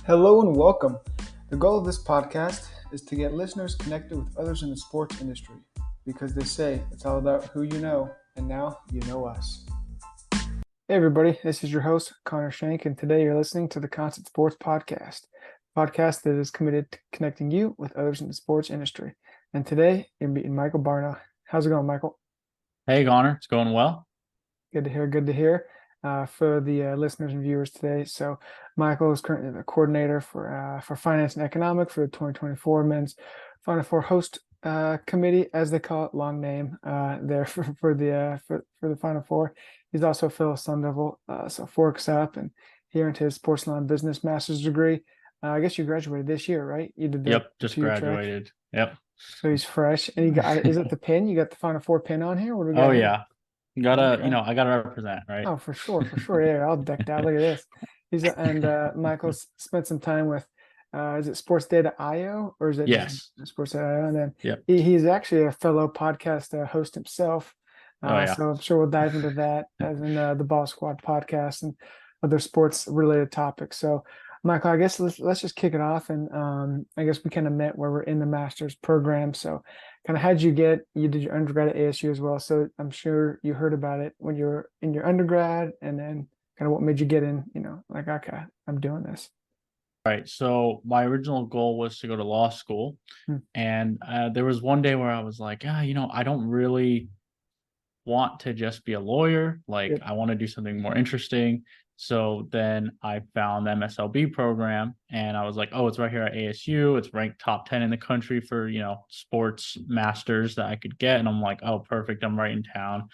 Hello and welcome. The goal of this podcast is to get listeners connected with others in the sports industry because they say it's all about who you know, and now you know us. Hey, everybody, this is your host, Connor Shank, and today you're listening to the Constant Sports Podcast, a podcast that is committed to connecting you with others in the sports industry. And today you're meeting Michael Barno. How's it going, Michael? Hey, Connor, it's going well. Good to hear. Good to hear. For the listeners and viewers today, so Michael is currently the coordinator for finance and economic for the 2024 Men's Final Four Host Committee, as they call it, long name there for the Final Four. He's also a fellow Sun Devil, so forks up, and he earned his sports law and business master's degree. I guess you graduated this year, right? You did the Yep, just 2 year track, graduated. Yep. so he's fresh. And you got is it the pin? You got the Final Four pin on here? What do we Oh got here? yeah. Oh, I gotta represent, right? oh, for sure. Yeah, all decked out. Look at this. Michael's spent some time with, is it Sports Data IO or is it just Yes. Sports Data IO? And then Yep. he's actually a fellow podcast host himself. Oh yeah. So I'm sure we'll dive into that as in the Ball Squad podcast and other sports related topics. So, Michael, I guess let's just kick it off. And I guess we kind of met where we're in the master's program. So, kind of how'd you did your undergrad at ASU as well. So I'm sure you heard about it when you were in your undergrad, and then kind of what made you get in, like, okay, I'm doing this. Right. So my original goal was to go to law school, Hmm. and there was one day where I was like, I don't really want to just be a lawyer. Like, Yep. I want to do something more interesting. So then I found the MSLB program, and I was like, oh, it's right here at ASU. It's ranked top 10 in the country for, sports masters that I could get. And I'm like, oh, perfect. I'm right in town.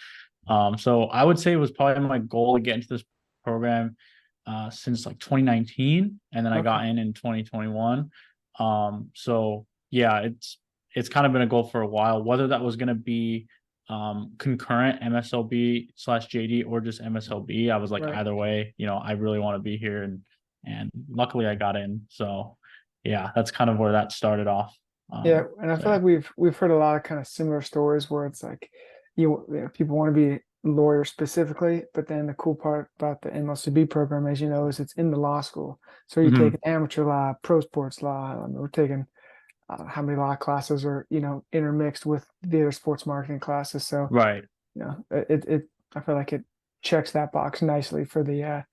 So I would say it was probably my goal to get into this program since like 2019, and then I Okay. got in 2021. So yeah, it's kind of been a goal for a while. Whether that was going to be concurrent MSLB/JD or just MSLB, I was like, Right. either way, I really want to be here, and luckily I got in. So yeah, that's kind of where that started off. Yeah, and I So feel yeah. like we've heard a lot of kind of similar stories where it's like people want to be lawyers specifically, but then the cool part about the MLCB program, as you know, is it's in the law school. So you're taking Mhm. amateur law, pro sports law. We're taking how many law classes are intermixed with the other sports marketing classes. So Right. it I feel like it checks that box nicely for the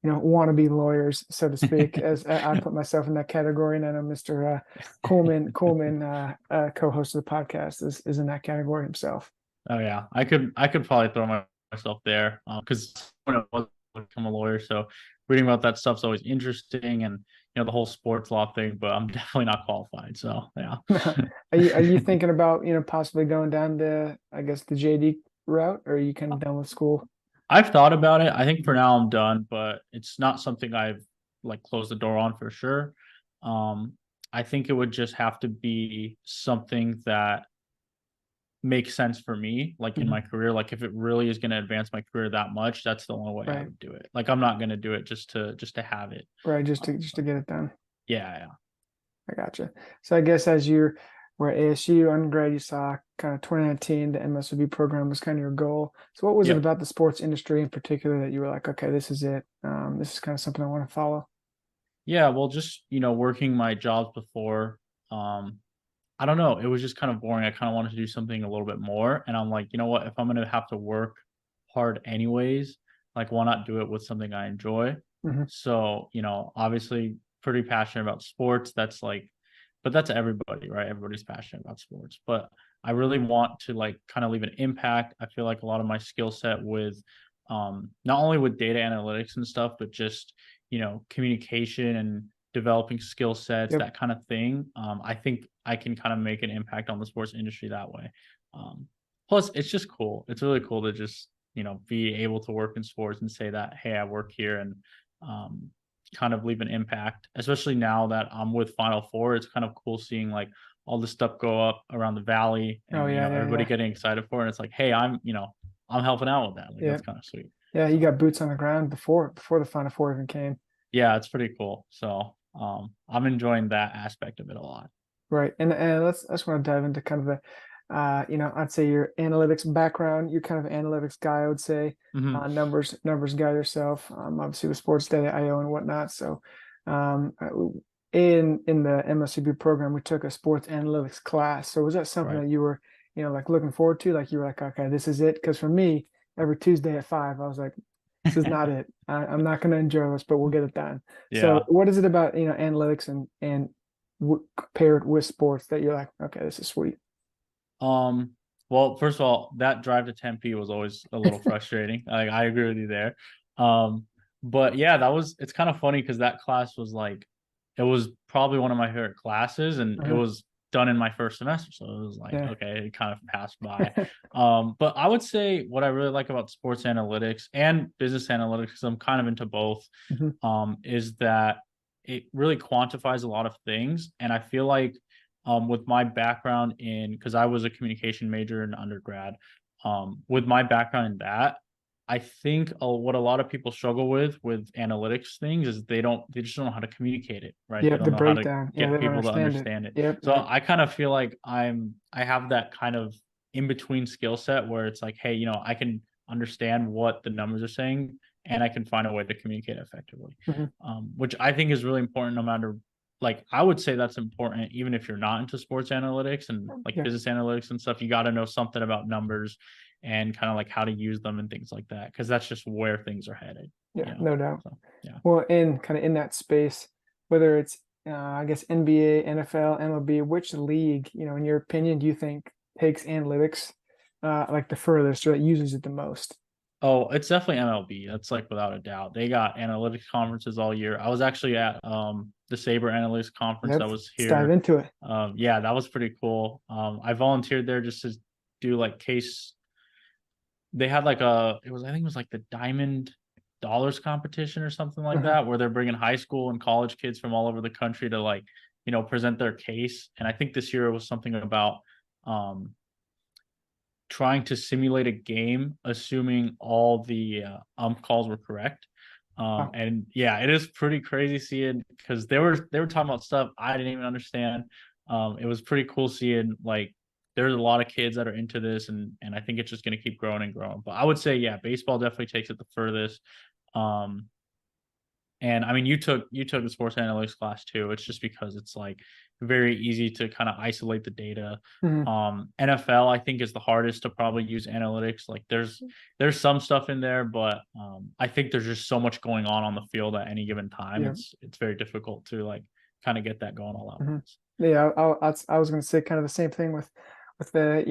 wannabe lawyers, so to speak, as I put myself in that category. And I know Mr. Coleman, co-host of the podcast, is in that category himself. Oh yeah, I could probably throw myself there because when I was to become a lawyer, so reading about that stuff's always interesting, and the whole sports law thing. But I'm definitely not qualified. So yeah. Are you thinking about possibly going down the, I guess, the JD route, or are you kind of done with school? I've thought about it. I think for now I'm done, but it's not something I've like closed the door on for sure. Um, I think it would just have to be something that makes sense for me, like in Mhm. my career. Like if it really is going to advance my career that much, that's the only way I Right, would do it. Like I'm not going to do it just to have it. right, just to get it done. Yeah, yeah. I gotcha. So I guess as you were at ASU undergrad, you saw kind of 2019, the MSOB program was kind of your goal. So what was it Yep. about the sports industry in particular that you were like, okay, this is it. This is kind of something I want to follow. Yeah, well, just working my jobs before, um, I don't know, it was just kind of boring. I kind of wanted to do something a little bit more, and I'm like, you know what? If I'm gonna have to work hard anyways, like why not do it with something I enjoy? Hmm. So, obviously pretty passionate about sports. That's like, but that's everybody, right? Everybody's passionate about sports. But I really want to like kind of leave an impact. I feel like a lot of my skill set with not only with data analytics and stuff, but just, communication and developing skill sets, Yep. that kind of thing. I think I can kind of make an impact on the sports industry that way. Plus, it's just cool. It's really cool to just, be able to work in sports and say that, hey, I work here, and um, kind of leave an impact, especially now that I'm with Final Four. It's kind of cool seeing like all this stuff go up around the valley, Oh and, yeah, everybody getting excited for it. And it's like, hey, I'm helping out with that. Like, yeah, that's kind of sweet. yeah. You So got boots on the ground before the Final Four even came. yeah, it's pretty cool. So I'm enjoying that aspect of it a lot. Right. And let's want to dive into kind of the I'd say your analytics background. You're kind of an analytics guy, I would say. Hmm. Numbers guy yourself. Obviously with sports data IO and whatnot. So In the MSCB program, we took a sports analytics class. So was that something Right. that you were, like looking forward to? Like you were like, okay, this is it. Because for me, every Tuesday at 5, I was like, this is not it. I'm not going to enjoy this, but we'll get it done. So Yeah. what is it about, analytics and paired with sports that you're like, okay, this is sweet. Um, well, first of all, that drive to Tempe was always a little frustrating. Like, I agree with you there. Um, but yeah, it's kind of funny because that class was like, it was probably one of my favorite classes, and it Uh-huh. was done in my first semester. So it was like, Yeah. okay, it kind of passed by. But I would say what I really like about sports analytics and business analytics, because I'm kind of into both, Mhm. is that it really quantifies a lot of things. And I feel like with my background in, because I was a communication major in undergrad, with my background in that, I think what a lot of people struggle with analytics things is they just don't know how to communicate it, right? They Yep, don't the know how to breakdown. Yeah, get they don't people to understand it. understand it. Yep, So yep. I kind of feel like I have that kind of in between skill set where it's like, hey, I can understand what the numbers are saying, and I can find a way to communicate effectively, Mhm. which I think is really important no matter, like, I would say that's important even if you're not into sports analytics and like Yeah, business analytics and stuff. You got to know something about numbers and kind of like how to use them and things like that, because that's just where things are headed, yeah, you know. no doubt. So yeah. Well, in kind of in that space, whether it's I guess NBA, NFL, MLB, which league, in your opinion, do you think takes analytics like the furthest or that uses it the most? Oh, it's definitely MLB. That's like without a doubt. They got analytics conferences all year. I was actually at the Sabre Analytics conference that Yep, was let's dive here. into it. Yeah, that was pretty cool. I volunteered there just to do like case. They had like I think it was like the Diamond Dollars competition or something like Uh-huh. that, where they're bringing high school and college kids from all over the country to like, present their case. And I think this year it was something about um trying to simulate a game, assuming all the calls were correct. Wow. And yeah, it is pretty crazy seeing, because they were talking about stuff I didn't even understand. It was pretty cool seeing like there's a lot of kids that are into this, and I think it's just going to keep growing and growing. But I would say, yeah, baseball definitely takes it the furthest. Um, and I mean, you took the sports analytics class too. It's just because it's like very easy to kind of isolate the data. Mhm. NFL, I think, is the hardest to probably use analytics. Like there's some stuff in there, but I think there's just so much going on the field at any given time. Yeah. It's very difficult to like kind of get that going all at Mhm. once. Yeah, I was going to say kind of the same thing with the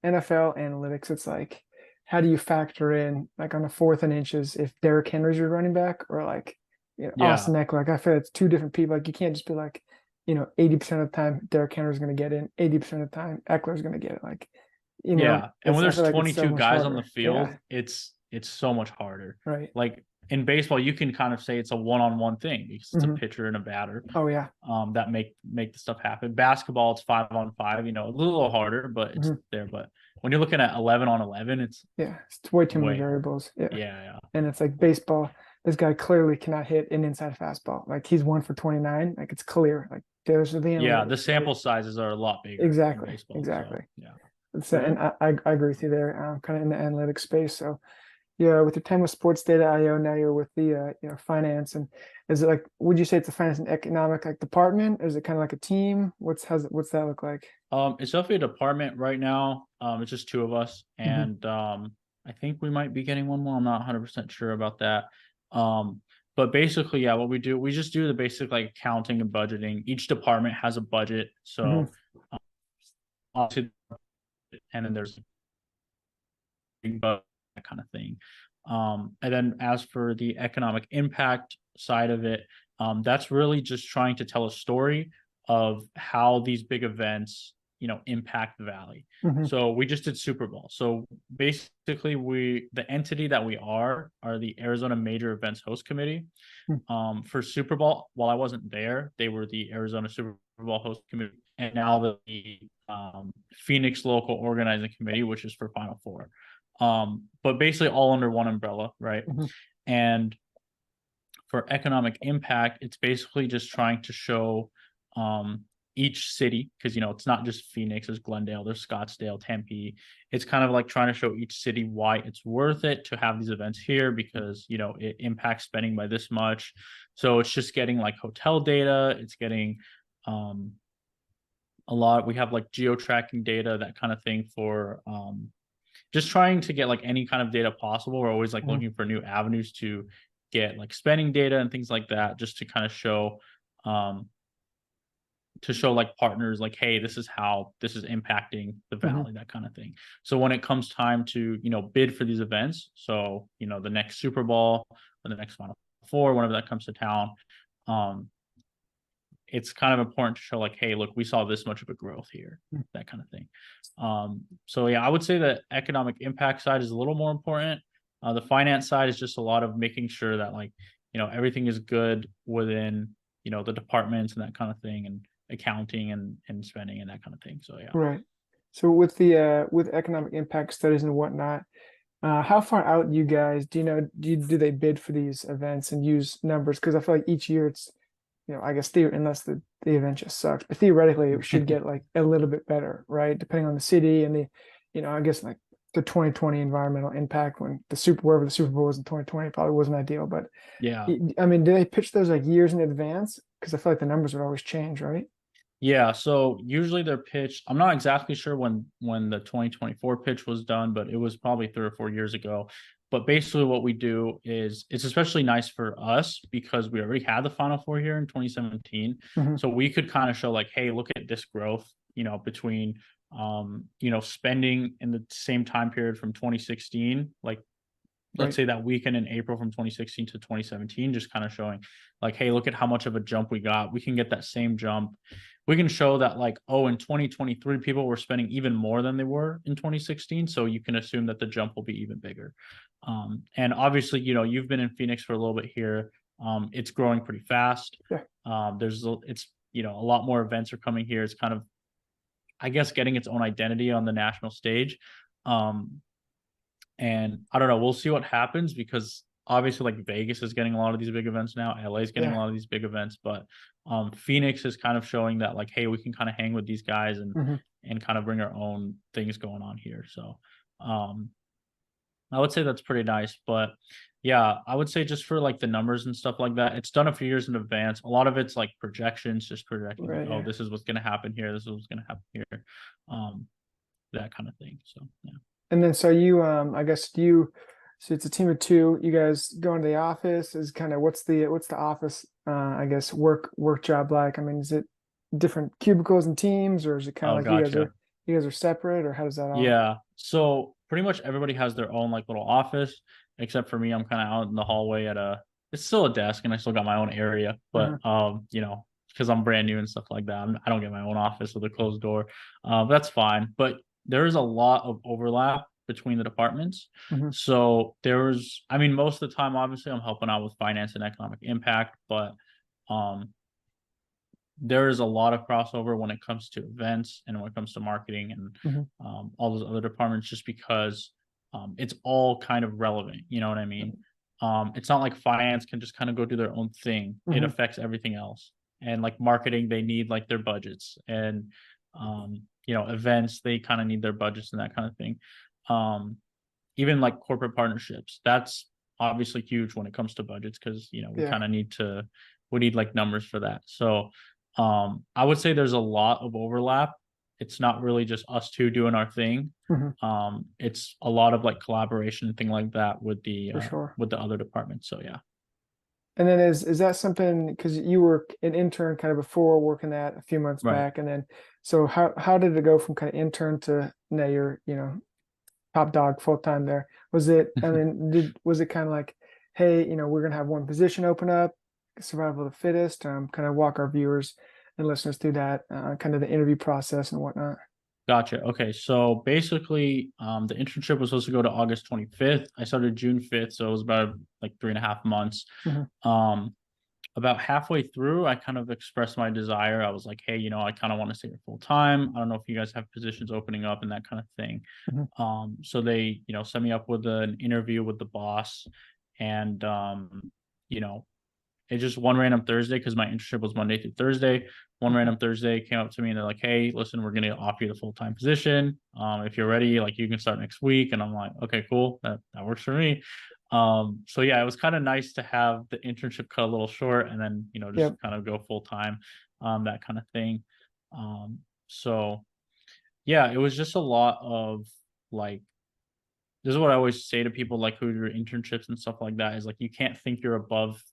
NFL analytics. It's like, how do you factor in like on the fourth and inches if Derrick Henry's your running back or like Yeah, Austin Eckler? Like I feel it's two different people. Like you can't just be like 80% of the time Derrick Henry's going to get in, 80% of the time Eckler's going to get it. Like yeah. And when I there's feel like it's so 22 much guys on the harder. field, Yeah, it's so much harder. right. Like in baseball, you can kind of say it's a one-on-one thing because it's a Hmm. pitcher and a batter Oh yeah. that make the stuff happen. Basketball, it's 5-on-5, a little harder, but it's Hmm. there. But when you're looking at 11-on-11, it's Yeah, it's way too many way harder. variables. Yeah. Yeah, And it's like baseball. This guy clearly cannot hit an inside fastball. Like he's 1 for 29. Like it's clear. Like there's the yeah. The analytics, right? sample sizes are a lot bigger in Exactly. baseball. So Exactly. yeah. So, and I agree with you there. Kind of in the analytics space. So yeah, with your time with sports data IO, now you're with the finance. And is it like, would you say it's a finance and economic like department? Or is it kind of like a team? What's that look like? It's definitely a department right now. It's just two of us, Hmm. and I think we might be getting one more. I'm not 100% sure about that. Um, but basically, yeah, what we do, we just do the basic like accounting and budgeting. Each department has a budget, Hmm. so obviously, and then there's a big budget, that kind of thing. And then as for the economic impact side of it, that's really just trying to tell a story of how these big events, impact the valley. Hmm. So we just did Super Bowl. So basically, the entity that we are the Arizona Major Events Host Committee. For Super Bowl, while I wasn't there, they were the Arizona Super Bowl Host Committee, and now the Phoenix Local Organizing Committee, which is for Final Four. But basically all under one umbrella, right? Hmm. And for economic impact, it's basically just trying to show each city, because it's not just Phoenix, there's Glendale, there's Scottsdale, Tempe. It's kind of like trying to show each city why it's worth it to have these events here, because it impacts spending by this much. So it's just getting like hotel data, it's getting a lot. We have like geo tracking data, that kind of thing, for just trying to get like any kind of data possible. We're always like Mhm. looking for new avenues to get like spending data and things like that, just to kind of um show like partners like, hey, this is how this is impacting the Mhm. valley, that kind of thing. So when it comes time to bid for these events, so the next Super Bowl or the next Final Four, whenever that comes to town, um it's kind of important to show like, hey, look, we saw this much of a growth here, Mhm. that kind of thing. So yeah, I would say that economic impact side is a little more important. The finance side is just a lot of making sure that like everything is good within the departments and that kind of thing, and accounting and spending and that kind of thing. So yeah. Right. So with economic impact studies and whatnot, how far out you guys do you know do they bid for these events and use numbers? Because I feel like each year it's I guess unless the event just sucks, but theoretically it should get like a little bit better, right? Depending on the city and the I guess like the 2020 environmental impact when wherever the Super Bowl was in 2020 probably wasn't ideal, but Yeah. I mean, do they pitch those like years in advance? Because I feel like the numbers would always change, right? Yeah, so usually they're pitched. I'm not exactly sure when the 2024 pitch was done, but it was probably 3 or 4 years ago. But basically, what we do is it's especially nice for us because we already had the Final Four here in 2017, Hmm. so we could kind of show like, hey, look at this growth, between spending in the same time period from 2016, like let's Right. say that weekend in April from 2016 to 2017, just kind of showing like, hey, look at how much of a jump we got. We can get that same jump. We can show that like, oh, in 2023, people were spending even more than they were in 2016. So you can assume that the jump will be even bigger. And obviously, you've been in Phoenix for a little bit here. It's growing pretty fast. Yeah. It's, a lot more events are coming here. It's kind of, I guess, getting its own identity on the national stage. Um, and I don't know, we'll see what happens, because obviously like Vegas is getting a lot of these big events now, LA is getting a Yeah. lot of these big events, but Phoenix is kind of showing that like, hey, we can kind of hang with these guys Hmm. and kind of bring our own things going on here. So um I would say that's pretty nice. But yeah, I would say just for like the numbers and stuff like that, it's done a few years in advance. A lot of it's like projections, just projecting like, Right. oh, Yeah. this is what's going to happen here, this is what's going to happen here, um that kind of thing. So yeah. And then so I guess so it's a team of two. You guys go into the office. Is kind of what's the office I guess work job like? I mean, is it different cubicles and teams, or is it kind of Oh, like gotcha. you guys are separate, or how does that all? Yeah. So pretty much everybody has their own like little office, except for me. I'm kind of out in the hallway it's still a desk and I still got my own area, but Uh-huh. because I'm brand new and stuff like that, I don't get my own office with a closed door. But that's fine. But there is a lot of overlap between the departments. Hmm. So I mean, most of the time, obviously, I'm helping out with finance and economic impact, but um, there is a lot of crossover when it comes to events and when it comes to marketing and Hmm. all those other departments, just because it's all kind of relevant. You know what I mean? It's not like finance can just kind of go do their own thing. It Hmm. affects everything else. And like marketing, they need like their budgets, and events, they kind of need their budgets and that kind of thing. Um, Even like corporate partnerships, that's obviously huge when it comes to budgets, because we Yeah. kind of we need like numbers for that. So I would say there's a lot of overlap. It's not really just us two doing our thing. Hmm. It's a lot of like collaboration and thing like that For sure. with the other departments. So yeah. And then is that something because you were an intern kind of before working that a few months Right. back, and then so how did it go from kind of intern to now you're top dog full time there? Was it I mean was it kind of like, hey, we're gonna have one position open up, survival of the fittest, kind of walk our viewers and listeners through that kind of the interview process and whatnot. Gotcha. Okay. So basically, the internship was supposed to go to August 25th. I started June 5th. So it was about like 3.5 months. Hmm. Um, about halfway through, I kind of expressed my desire. I was like, hey, I kind of want to stay here full time. I don't know if you guys have positions opening up and that kind of thing. Hmm. So they, set me up with an interview with the boss, and you know, it just one random Thursday, because my internship was Monday through Thursday. One random Thursday came up to me and they're like, "Hey, listen, we're gonna offer you the full-time position. If you're ready, like you can start next week." And I'm like, "Okay, cool, that works for me." So yeah, it was kind of nice to have the internship cut a little short and then just Yep. kind of go full time, that kind of thing. So yeah, it was just a lot of like, this is what I always say to people like who do internships and stuff like that, is like you can't think you're above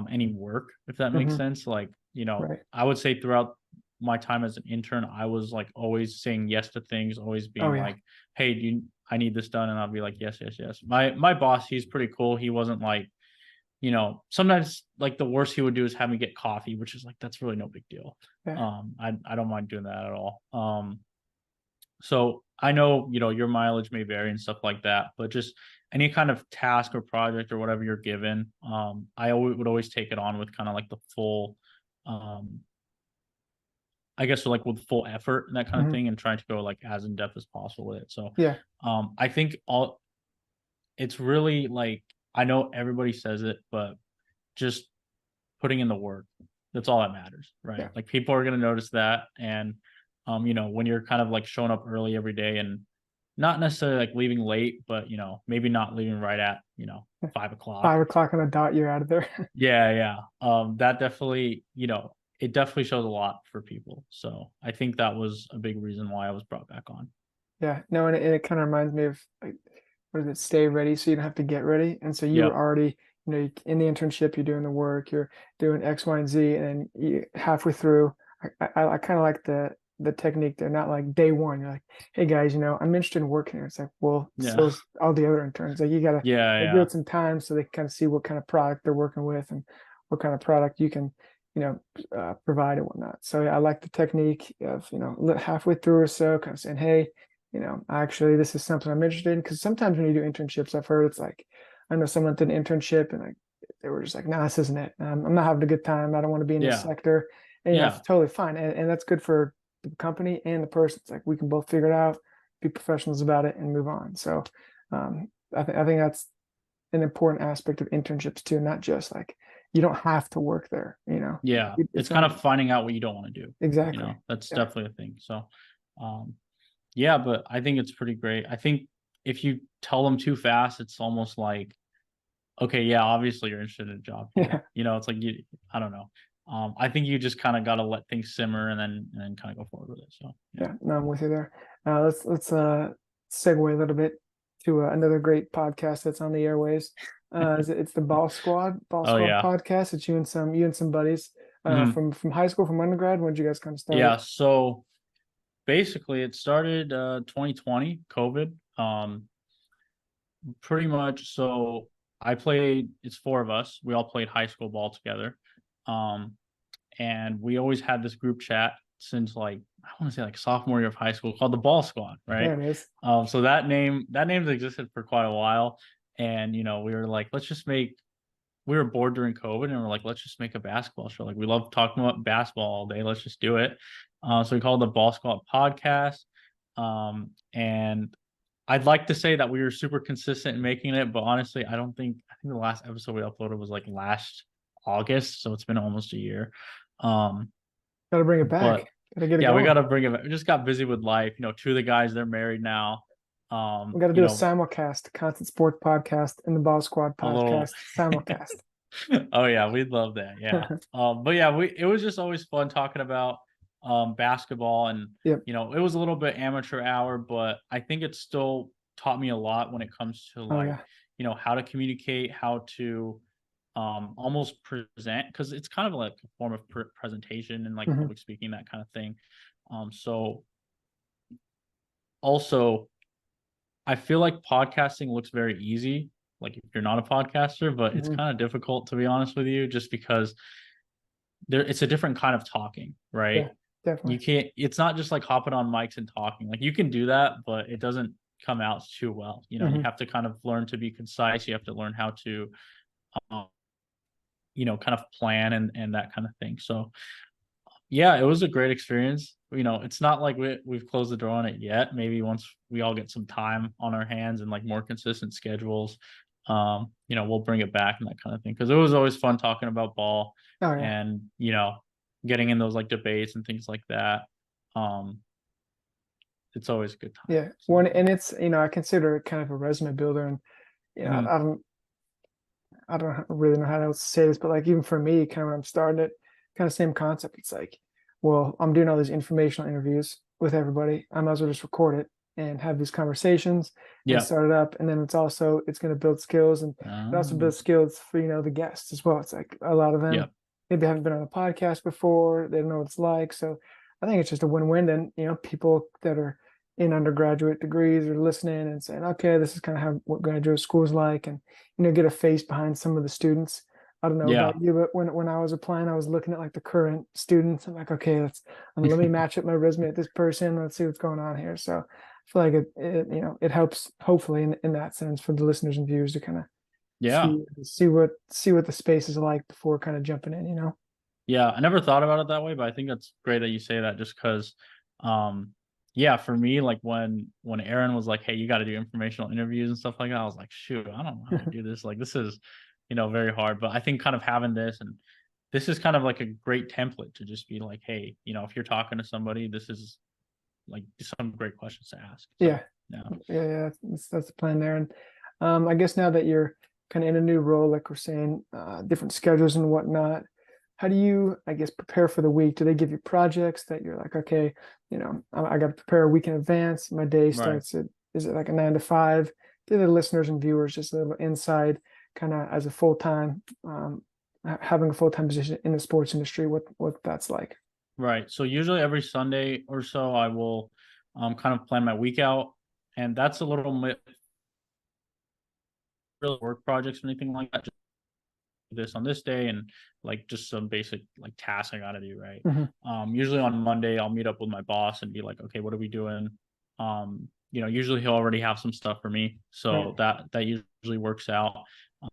any work, if that makes Hmm. sense. Like, Right. I would say throughout my time as an intern, I was like always saying yes to things, always Oh being yeah. like, "Hey, I need this done," and I'll be like, "Yes, yes, yes." My boss, he's pretty cool. He wasn't like, sometimes like the worst he would do is have me get coffee, which is like that's really no big deal. Yeah. I don't mind doing that at all. So I know, your mileage may vary and stuff like that, but just any kind of task or project or whatever you're given, would always take it on with kind of like the full, um, I guess, like with full effort and that kind of Hmm. thing, and trying to go like as in depth as possible with it. So, Yeah. I think it's really like, I know everybody says it, but just putting in the work. That's all that matters, right? Yeah. Like people are gonna notice that, and when you're kind of like showing up early every day and not necessarily like leaving late, but maybe not leaving right at 5 o'clock. 5 o'clock on the dot, you're out of there. Yeah, yeah. That definitely, it definitely shows a lot for people. So I think that was a big reason why I was brought back on. Yeah. No, and it kind of reminds me of like, what is it? Stay ready, so you don't have to get ready. And so you were Yep. already, in the internship, you're doing the work, you're doing X, Y, and Z, and then halfway through, I kind of like the technique. They're not like day one. You're like, hey guys, I'm interested in working here. It's like, well, Yeah. so's all the other interns. Like you gotta Yeah, give yeah. it some time so they can kind of see what kind of product they're working with and what kind of product you can, you know, provide and whatnot. So yeah, I like the technique of, halfway through or so, kind of saying, hey, actually, this is something I'm interested in. Because sometimes when you do internships, I've heard it's like, I know someone did an internship and like they were just like, nah, this isn't it. I'm not having a good time. I don't want to be in this Yeah. sector. And Yeah. totally fine. And that's good for the company and the person. It's like we can both figure it out, be professionals about it, and move on. So I think that's an important aspect of internships too, not just like you don't have to work there, Yeah. It's It's kind not of finding out what you don't want to do. exactly. That's Yeah. definitely a thing. So um yeah, but I think it's pretty great. I think if you tell them too fast, it's almost like, okay, yeah, obviously you're interested in a job here. Yeah. It's like I don't know. I think you just kind of got to let things simmer and then kind of go forward with it. So yeah. Yeah, no, I'm with you there. Let's segue a little bit to another great podcast that's on the airways. It's the Ball Oh Squad yeah. podcast. It's you and some buddies Hmm. from high school, from undergrad. When did you guys kind of start it? Yeah. So basically, it started 2020, COVID. Pretty much. So I played. It's four of us. We all played high school ball together. Um, and we always had this group chat since like, I want to say like sophomore year of high school, called the Ball Squad, right? There it is. So that name's existed for quite a while, and we were like, let's just make. We were bored during COVID, and we're like, let's just make a basketball show. Like we love talking about basketball all day. Let's just do it. So we called the Ball Squad podcast, and I'd like to say that we were super consistent in making it, but honestly, I think the last episode we uploaded was like last August, so it's been almost a year. Um, Got to bring it back. but Got to get it yeah, we going. gotta bring it back. We just got busy with life. Two of the guys, they're married now. We got to You do a know, simulcast, Constant Sports Podcast and the Ball Squad a little podcast simulcast. oh yeah, we'd love that. Yeah. But yeah, it was just always fun talking about basketball, and Yep. it was a little bit amateur hour, but I think it still taught me a lot when it comes to Oh like, yeah. how to communicate, how to almost present, because it's kind of like a form of presentation and like Hmm. public speaking, that kind of thing. So also, I feel like podcasting looks very easy, like if you're not a podcaster, but it's Hmm. kind of difficult, to be honest with you, just because it's a different kind of talking, Yeah, right? You definitely. can't, it's not just like hopping on mics and talking. Like you can do that, but it doesn't come out too well. You Hmm. have to kind of learn to be concise. You have to learn how to, um, kind of plan and that kind of thing. So yeah, it was a great experience. It's not like we've closed the door on it yet. Maybe once we all get some time on our hands and like more consistent schedules, we'll bring it back and that kind of thing. Cause it was always fun talking about ball Oh yeah. and, getting in those like debates and things like that. Um, it's always a good time. Yeah. So One, and it's, I consider it kind of a resume builder, and mhm. I don't really know how else to say this, but like even for me, kind of when I'm starting it, kind of same concept. It's like, well, I'm doing all these informational interviews with everybody. I might as well just record it and have these conversations and Yeah. start it up. And then it's going to build skills, and it also Um, builds skills for, the guests as well. It's like a lot of yeah. them maybe haven't been on a podcast before. They don't know what it's like. So I think it's just a win-win. Then, people that are in undergraduate degrees are listening and saying, okay, this is kind of how what graduate school is like. And get a face behind some of the students. I don't know Yeah. about you, but when I was applying, I was looking at like the current students. I'm like, okay, let me match up my resume with this person. Let's see what's going on here. So I feel like it helps hopefully in that sense for the listeners and viewers to kind of Yeah. see what the space is like before kind of jumping in. Yeah. I never thought about it that way, but I think that's great that you say that just because, um, yeah, for me, like when Aaron was like, "Hey, you got to do informational interviews and stuff like that," I was like, "Shoot, I don't know how to do this. Like, this is, very hard." But I think kind of having this and this is kind of like a great template to just be like, "Hey, if you're talking to somebody, this is like some great questions to ask." Yeah, So yeah, yeah. That's the plan there. And I guess now that you're kind of in a new role, like we're saying, different schedules and whatnot, how do you, I guess, prepare for the week? Do they give you projects that you're like, okay, I got to prepare a week in advance. My day right. starts is it like a 9 to 5? Give the listeners and viewers just a little inside, kind of as a full time, having a full time position in the sports industry, what that's like. Right. So usually every Sunday or so, I will kind of plan my week out, and that's a little bit really work projects or anything like that. Just do this on this day, and like just some basic like tasks I got to do. Right. Hmm. Usually on Monday, I'll meet up with my boss and be like, okay, what are we doing? Usually he'll already have some stuff for me, Right. so that usually works out.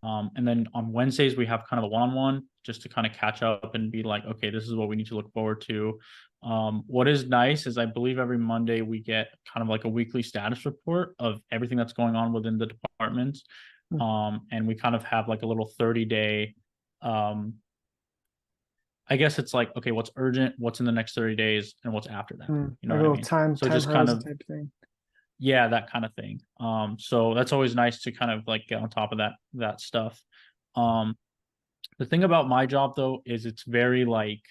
And then on Wednesdays we have kind of a one-on-one just to kind of catch up and be like, okay, this is what we need to look forward to. What is nice is I believe every Monday we get kind of like a weekly status report of everything that's going on within the department. And we kind of have like a little 30-day, um, I guess it's like, okay, what's urgent, what's in the next 30 days, and what's after that. You know Like a what I little mean? So time just kind horizon of, type thing. yeah, that kind of thing. So that's always nice to kind of like get on top of that stuff. Um, the thing about my job though is it's very like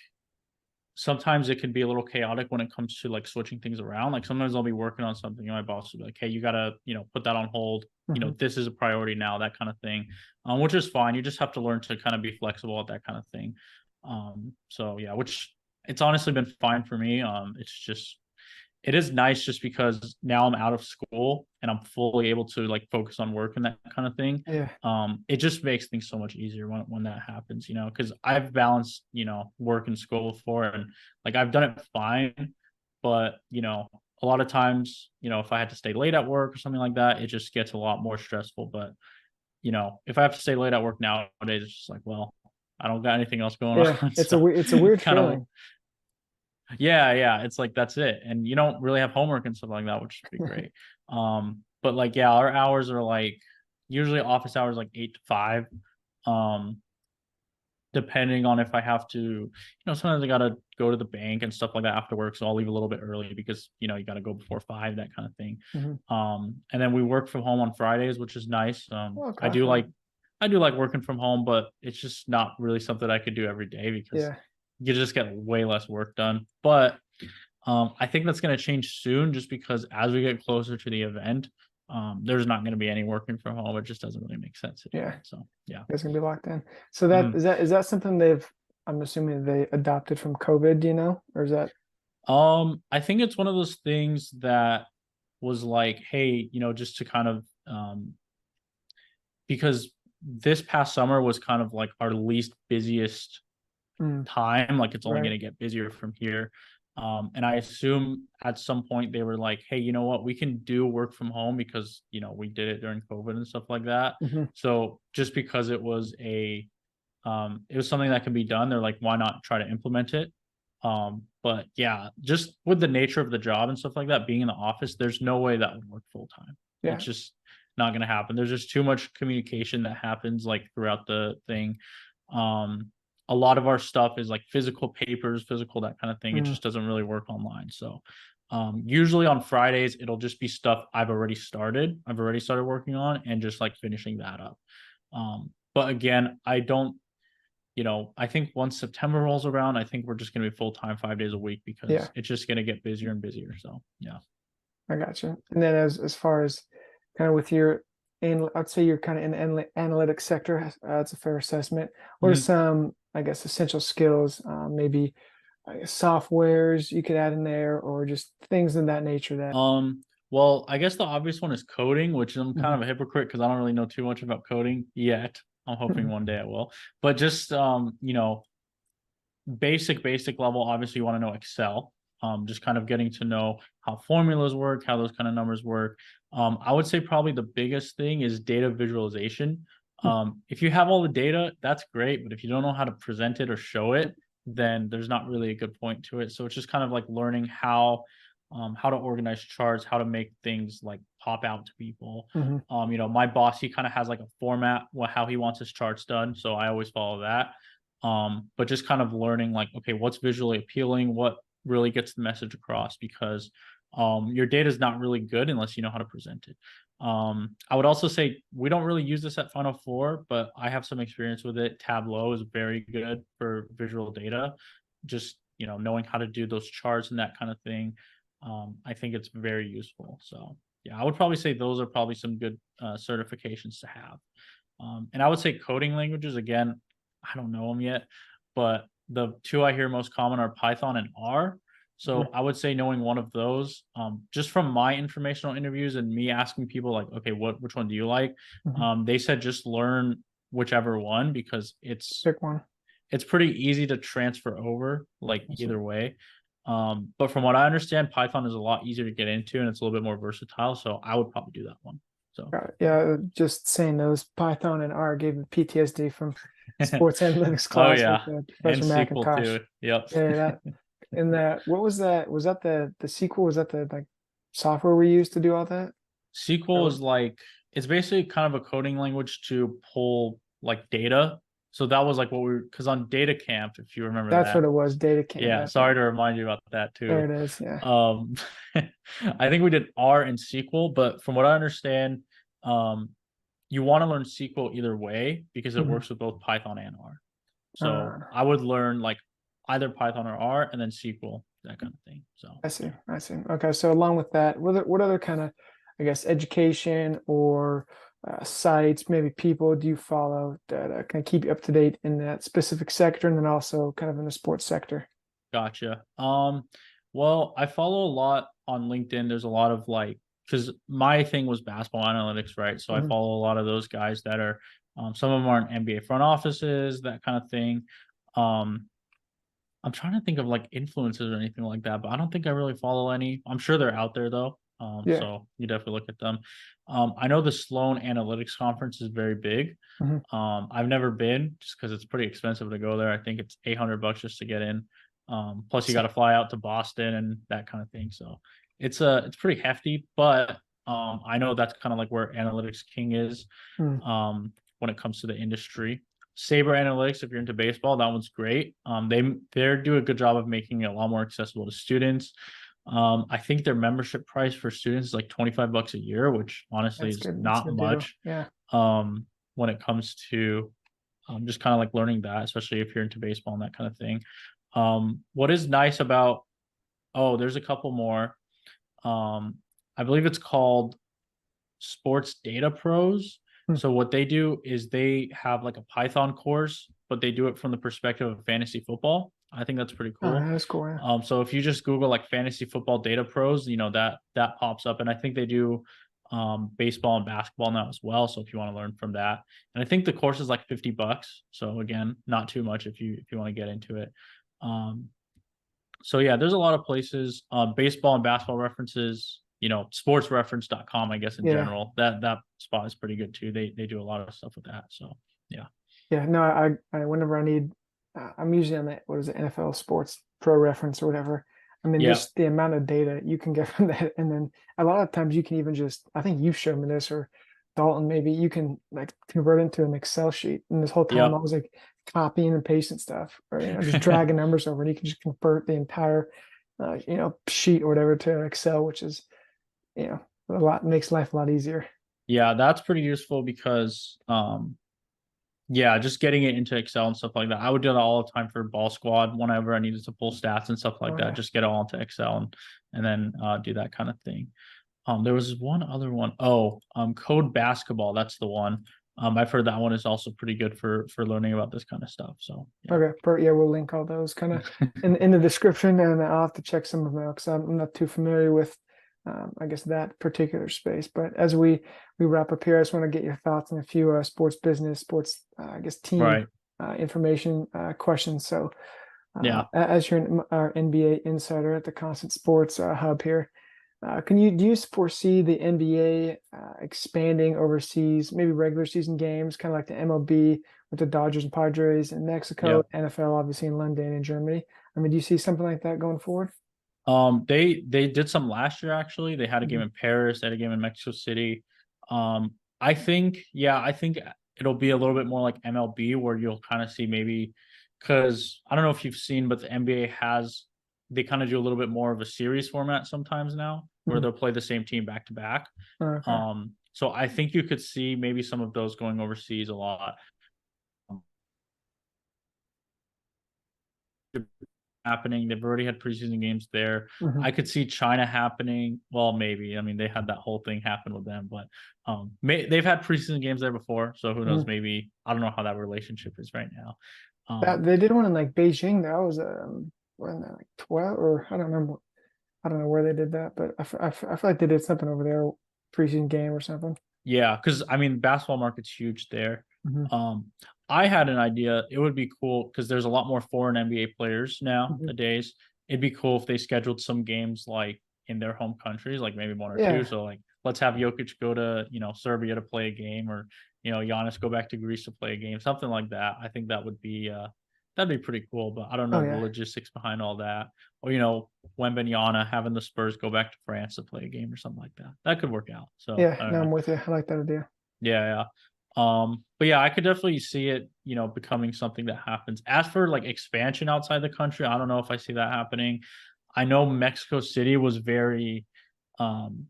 sometimes it can be a little chaotic when it comes to like switching things around. Like sometimes I'll be working on something and my boss will be like, hey, you gotta, put that on hold. Hmm. This is a priority now, that kind of thing. Which is fine. You just have to learn to kind of be flexible at that kind of thing. So yeah, which it's honestly been fine for me. It's just it is nice just because now I'm out of school and I'm fully able to like focus on work and that kind of thing. Yeah. It just makes things so much easier when that happens, because I've balanced, work and school before and like I've done it fine, but a lot of times, if I had to stay late at work or something like that, it just gets a lot more stressful. But if I have to stay late at work nowadays, it's just like, well, I don't got anything else going Yeah. on. It's a So it's a it's weird kind of feeling. yeah, it's like that's it. And you don't really have homework and stuff like that, which would be great. But like yeah, our hours are like usually office hours like 8 to 5. Um, depending on if I have to, sometimes I gotta go to the bank and stuff like that after work. So I'll leave a little bit early because you gotta go before 5, that kind of thing. Hmm. And then we work from home on Fridays, which is nice. I Okay. do like I do like working from home, but it's just not really something I could do every day because Yeah. you just get way less work done. But I think that's going to change soon just because as we get closer to the event, there's not going to be any working from home. It just doesn't really make sense to do Yeah. that. So, yeah. It's gonna be locked in. So that Mhm. is that something I'm assuming they adopted from COVID, do you know? Or is that I think it's one of those things that was like, hey, just to kind of, because this past summer was kind of like our least busiest mm, time. Like it's only right? going to get busier from here. And I assume at some point they were like, hey, you know what? We can do work from home because, we did it during COVID and stuff like that. Hmm. So just because it was something that can be done, they're like, why not try to implement it? But yeah, just with the nature of the job and stuff like that, being in the office, there's no way that would work full time. It's Yeah. just not going to happen. There's just too much communication that happens like throughout the thing. A lot of our stuff is like physical papers, physical, that kind of thing. It Mm, just doesn't really work online. So usually on Fridays, it'll just be stuff I've already started. I've already started working on and just like finishing that up. But again, I don't, I think once September rolls around, I think we're just going to be full time 5 days a week yeah, because it's just going to get busier and busier. So yeah. I got you. And then as far as kind of with your, I'd say you're kind of in the analytics sector. That's a fair assessment. What are Mhm. some, I guess, essential skills, maybe I guess, softwares you could add in there, or just things in that nature that. Well, I guess the obvious one is coding, which I'm kind Mhm. of a hypocrite because I don't really know too much about coding yet. I'm hoping Mhm. one day I will. But just basic level, obviously you want to know Excel. Just kind of getting to know how formulas work, how those kind of numbers work. I would say probably the biggest thing is data visualization. If you have all the data, that's great, but if you don't know how to present it or show it, then there's not really a good point to it. So it's just kind of like learning how to organize charts, how to make things like pop out to people. Mhm. My boss, he kind of has like a format, how he wants his charts done, so I always follow that. But just kind of learning like, okay, what's visually appealing, what really gets the message across, because your data is not really good unless you know how to present it. I would also say we don't really use this at Final Four, but I have some experience with it. Tableau is very good for visual data. Just knowing how to do those charts and that kind of thing. I think it's very useful. So yeah, I would probably say those are probably some good certifications to have. And I would say coding languages, again, I don't know them yet, but the two I hear most common are Python and R. So Mhm. I would say knowing one of those, just from my informational interviews and me asking people like, okay, which one do you like? Mhm. They said just learn whichever one because it's Pick one. it's pretty easy to transfer over like That's it. either way. But from what I understand, Python is a lot easier to get into and it's a little bit more versatile. So I would probably do that one. So Got it. Yeah, just saying those Python and R gave me PTSD from yeah. sports analytics Oh class with yeah, and Professor SQL McIntosh. too. Yep. Yeah, that and that. What was that? Was that the sequel? Was that the like software we used to do all that? Or SQL is like it's basically kind of a coding language to pull like data. So that was like what we because on data camp, if you remember that's what that. it was. Data camp. Yeah, That's it. sorry to remind you about that There too. it is. Yeah. Um I think we did R and SQL, but from what I understand, um you want to learn SQL either way because it Mhm. works with both Python and R. So Uh, I would learn like either Python or R and then SQL, that kind of thing. So I see. yeah. I see. Okay. So along with that, what other kind of, I guess, education or sites, maybe people do you follow that can keep you up to date in that specific sector, and then also kind of in the sports sector? Gotcha. Well, I follow a lot on LinkedIn. There's a lot of like, because my thing was basketball analytics, right? So I Mhm. follow a lot of those guys that are, some of them are in NBA front offices, that kind of thing. Um, I'm trying to think of like influencers or anything like that, but I don't think I really follow any. I'm sure they're out there though. Yeah. So you definitely look at them. I know the Sloan Analytics Conference is very big. Mhm. I've never been just because it's pretty expensive to go there. I think it's $800 just to get in. Plus you got to fly out to Boston and that kind of thing. So it's pretty hefty, but I know that's kind of like where Analytics King is Mm. when it comes to the industry. Saber Analytics, if you're into baseball, that one's great. They do a good job of making it a lot more accessible to students. I think their membership price for students is like $25 a year, which honestly That's is good. That's a not good deal. much Yeah. when it comes to just kind of like learning that, especially if you're into baseball and that kind of thing. What is nice about, oh, there's a couple more. Um, I believe it's called Sports Data Pros. Mm. So what they do is they have like a Python course, but they do it from the perspective of fantasy football. I think that's pretty Oh, cool. that's cool. Yeah. So if you just Google like fantasy football data pros, that pops up, and I think they do baseball and basketball now as well. So if you want to learn from that, and I think the course is like $50. So again, not too much if you want to get into it. Um, so yeah, there's a lot of places, baseball and basketball references, sportsreference.com, I guess in Yeah. general. That spot is pretty good too. They do a lot of stuff with that. So yeah. Yeah. No, I whenever I need, I'm usually on the, what is it, NFL Sports Pro Reference or whatever. I mean, Yeah. just the amount of data you can get from that, and then a lot of times you can even just, I think you showed me this, or Dalton, maybe you can like convert it into an Excel sheet. And this whole time I Yep. was like copying and pasting stuff, or just dragging numbers over, and you can just convert the entire sheet or whatever to Excel, which is a lot makes life a lot easier. Yeah, that's pretty useful because yeah, just getting it into Excel and stuff like that. I would do that all the time for ball squad whenever I needed to pull stats and stuff like Oh that. yeah. Just get it all into Excel and then do that kind of thing. There was one other one. Oh, Code Basketball. That's the one. I've heard that one is also pretty good for learning about this kind of stuff. So yeah. Okay, yeah, we'll link all those kind of in the description, and I'll have to check some of them out because I'm not too familiar with, I guess, that particular space. But as we wrap up here, I just want to get your thoughts on a few sports business, sports, I guess, team Right. information questions. So, Yeah. as you're our NBA insider at the Constant Sports Hub here, do you foresee the NBA expanding overseas, maybe regular season games, kind of like the MLB with the Dodgers and Padres in Mexico, Yeah. NFL obviously in London and Germany? I mean, do you see something like that going forward? They did some last year actually. They had a game Mhm. in Paris, they had a game in Mexico City. I think, yeah, I think it'll be a little bit more like MLB where you'll kind of see maybe because I don't know if you've seen, but the NBA has they kind of do a little bit more of a series format sometimes now where Mhm. they'll play the same team back to back. Okay. So I think you could see maybe some of those going overseas a lot. Happening. They've already had preseason games there. Mhm. I could see China happening. Well, maybe. I mean, they had that whole thing happen with them, but they've had preseason games there before. So who knows? Mhm. Maybe I don't know how that relationship is right now. That they did one in like Beijing. That was when like 12, or I don't remember. I don't know where they did that, but I feel like they did something over there, preseason game or something. Yeah, because I mean, basketball market's huge there. Mhm. Um, I had an idea. It would be cool because there's a lot more foreign NBA players Mhm. nowadays. It'd be cool if they scheduled some games like in their home countries, like maybe one or two. Yeah. So like, let's have Jokic go to Serbia to play a game, or Giannis go back to Greece to play a game, something like that. I think that'd be pretty cool. But I don't Oh know the yeah. logistics behind all that. Or Wembanyama having the Spurs go back to France to play a game or something like that. That could work out. So Yeah. I don't No, know. I'm with you. I like that idea. Yeah, yeah. But yeah, I could definitely see it, becoming something that happens. As for like expansion outside the country, I don't know if I see that happening. I know Mexico City was very, um,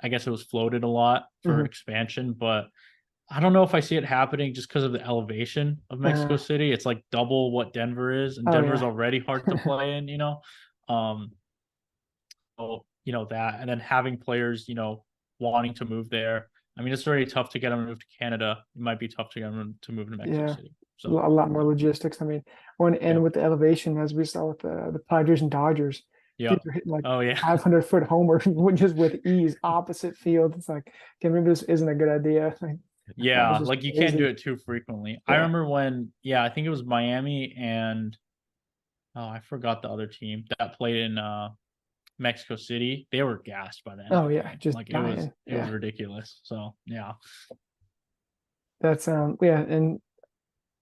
I guess it was floated a lot for Mhm. expansion, but I don't know if I see it happening just because of the elevation of Mexico Uh, City. It's like double what Denver is, and oh Denver's yeah. already hard to play in. Um, so, that, and then having players, wanting to move there. I mean, it's already tough to get them to move to Canada. It might be tough to get them to move to Mexico Yeah. City. A So, lot more logistics. I mean, when yeah, and with the elevation, as we saw with the Padres and Dodgers, yeah. teams are hitting like Oh, yeah, 500-foot homers just with ease, opposite field. It's like, okay, maybe this isn't a good idea. Like, that was yeah. just Like you can't do crazy. it too frequently. I Yeah. remember when, yeah, I think it was Miami and oh, I forgot the other team that played in Mexico City. They were gassed by the end of Oh the yeah, game. just Like dying. it was Yeah. ridiculous. So yeah, That's yeah, and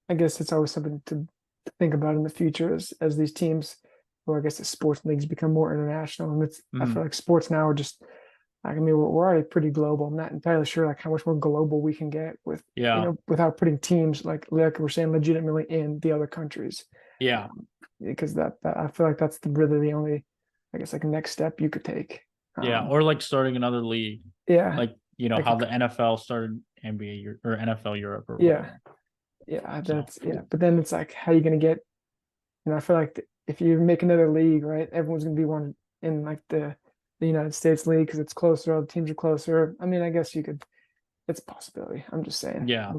I guess it's always something to think about in the future as these teams, or I guess the sports leagues become more international. And I Mhm. feel like sports now are just, I mean, we're already pretty global. I'm not entirely sure like how much more global we can get with, Yeah, without putting teams like we're saying legitimately in the other countries. yeah, Because that I feel like that's really the only, I guess, like next step you could take. yeah. Um, Or like starting another league, yeah, like like how the NFL started NBA or NFL Europe or yeah, whatever. yeah, So yeah. But then it's like, how are you going to get, I feel like if you make another league, right, everyone's going to be one in like the United States league because it's closer, all the teams are closer. I mean, I guess you could, it's a possibility. I'm just saying. yeah,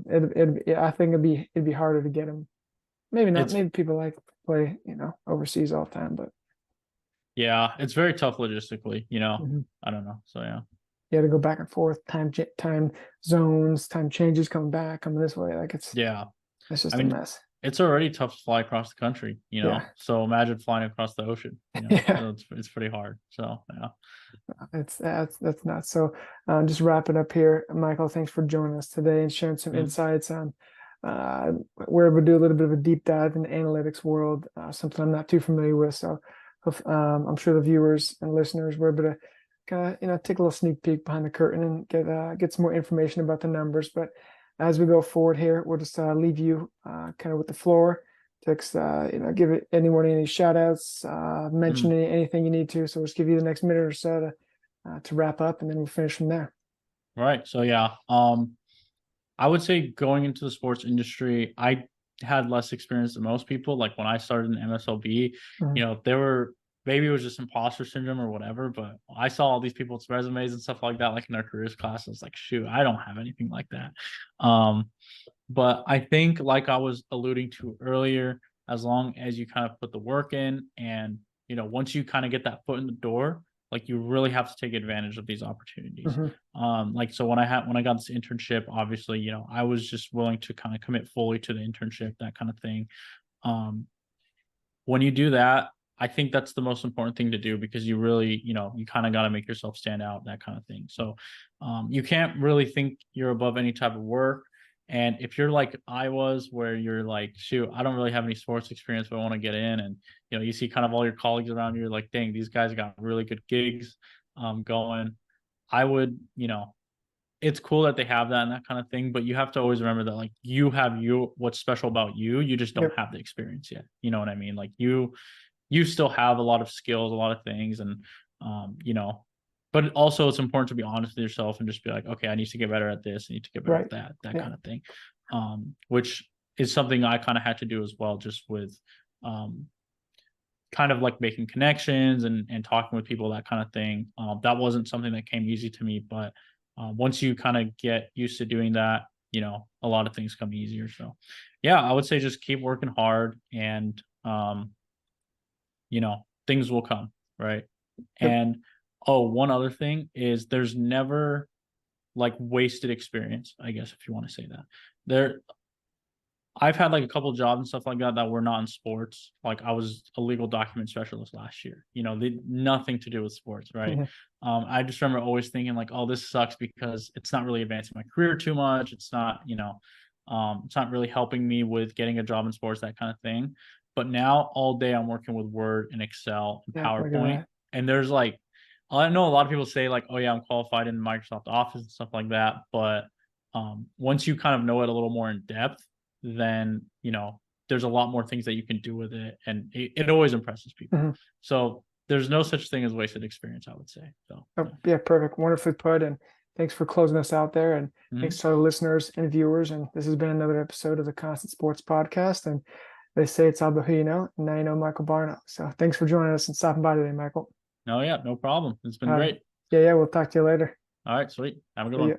Yeah, I think it'd be harder to get them. Maybe not. it's Maybe people like to play, overseas all the time, but yeah, it's very tough logistically. mhm. I don't know. So yeah, You had to go back and forth, time zones, time changes, coming back, coming this way. Like yeah. it's I just a mean, mess. it's already tough to fly across the country. Yeah, So imagine flying across the ocean. yeah. So it's pretty hard. So yeah. That's nuts. So, just wrap it up here, Michael. Thanks for joining us today and sharing some Mm, insights on. We're able to do a little bit of a deep dive in the analytics world, something I'm not too familiar with. So, I'm sure the viewers and listeners were able to kind of take a little sneak peek behind the curtain and get some more information about the numbers. But as we go forward here, we'll just leave you kind of with the floor to give it anyone any shout outs, mention anything you need to. So we'll just give you the next minute or so to wrap up, and then we'll finish from there. Right. So yeah, I would say going into the sports industry, I had less experience than most people. Like when I started in MSLB, there were maybe it was just imposter syndrome or whatever, but I saw all these people's resumes and stuff like that, like in our careers class. I was like, shoot, I don't have anything like that. But I think, like I was alluding to earlier, as long as you kind of put the work in and, once you kind of get that foot in the door, like you really have to take advantage of these opportunities. So when I got this internship, obviously, I was just willing to kind of commit fully to the internship, that kind of thing. When you do that, I think that's the most important thing to do, because you really, you kind of got to make yourself stand out, that kind of thing. So you can't really think you're above any type of work. And if you're like I was, where you're like, shoot, I don't really have any sports experience, but I want to get in, and you see kind of all your colleagues around you, you're like, dang, these guys got really good gigs going. I would, it's cool that they have that and that kind of thing, but you have to always remember that, like, you have what's special about you just don't have the experience yet. You know what I mean? Like you still have a lot of skills, a lot of things, and but also it's important to be honest with yourself and just be like, okay, I need to get better at this, I need to get better at that kind of thing. Which is something I kind of had to do as well, just with kind of like making connections and talking with people, that kind of thing. That wasn't something that came easy to me, but once you kind of get used to doing that, a lot of things come easier. So yeah, I would say just keep working hard, and things will come, right? And one other thing is, there's never like wasted experience, I guess, if you want to say that. I've had like a couple jobs and stuff like that were not in sports. Like I was a legal document specialist last year. They nothing to do with sports, right? I just remember always thinking like, oh, this sucks because it's not really advancing my career too much. It's not, it's not really helping me with getting a job in sports, that kind of thing. But now all day I'm working with Word and Excel and PowerPoint. And there's like, I know a lot of people say like, oh yeah, I'm qualified in Microsoft Office and stuff like that. But once you kind of know it a little more in depth, then there's a lot more things that you can do with it, and it always impresses people. So there's no such thing as wasted experience, I would say. So yeah, perfect, wonderfully put, and thanks for closing us out there, and thanks to our listeners and viewers. And this has been another episode of the Constant Sports Podcast, and they say it's all about who you know, and now you know Michael Barno. So thanks for joining us and stopping by today, Michael. No, yeah, no problem. It's been great. Yeah, we'll talk to you later. All right, sweet. Have a good one.